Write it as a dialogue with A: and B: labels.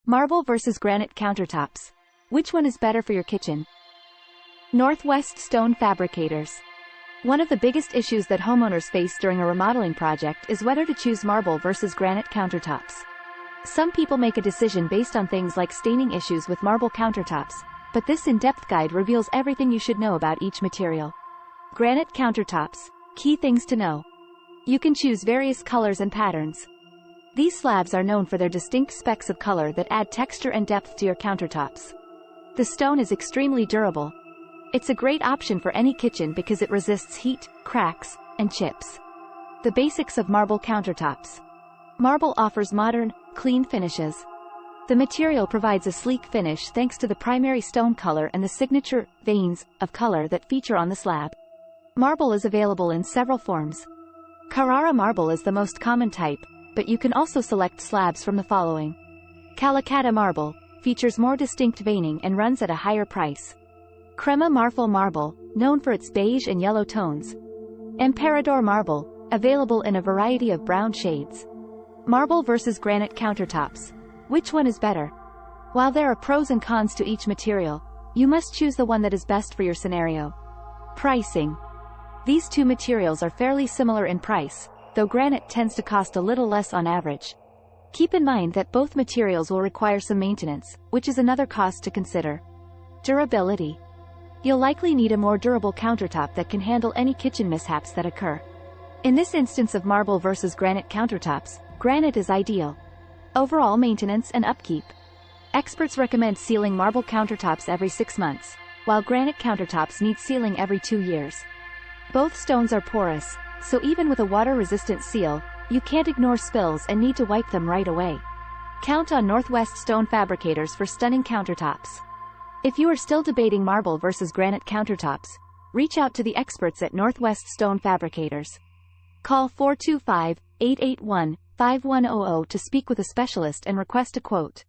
A: Marble versus granite countertops. Which one is better for your kitchen? NorthWest Stone Fabricators. One of the biggest issues that homeowners face during a remodeling project is whether to choose marble versus granite countertops. Some people make a decision based on things like staining issues with marble countertops, but this in-depth guide reveals everything you should know about each material. Granite countertops. Key things to know. You can choose various colors and patterns. These slabs are known for their distinct specks of color that add texture and depth to your countertops. The stone is extremely durable. It's a great option for any kitchen because it resists heat, cracks, and chips. The basics of marble countertops. Marble offers modern, clean finishes. The material provides a sleek finish thanks to the primary stone color and the signature veins of color that feature on the slab. Marble is available in several forms. Carrara marble is the most common type, but you can also select slabs from the following. Calicata marble features more distinct veining and runs at a higher price. Crema marfil marble, known for its beige and yellow tones. Emperador marble, available in a variety of brown shades. Marble versus granite countertops. Which one is better? While there are pros and cons to each material, you must choose the one that is best for your scenario. Pricing. These two materials are fairly similar in price, though granite tends to cost a little less on average. Keep in mind that both materials will require some maintenance, which is another cost to consider. Durability. You'll likely need a more durable countertop that can handle any kitchen mishaps that occur. In this instance of marble versus granite countertops, granite is ideal. Overall maintenance and upkeep. Experts recommend sealing marble countertops every 6 months, while granite countertops need sealing every 2 years. Both stones are porous, so even with a water-resistant seal, you can't ignore spills and need to wipe them right away. Count on NorthWest Stone Fabricators for stunning countertops. If you are still debating marble versus granite countertops, reach out to the experts at NorthWest Stone Fabricators. Call 425-881-5100 to speak with a specialist and request a quote.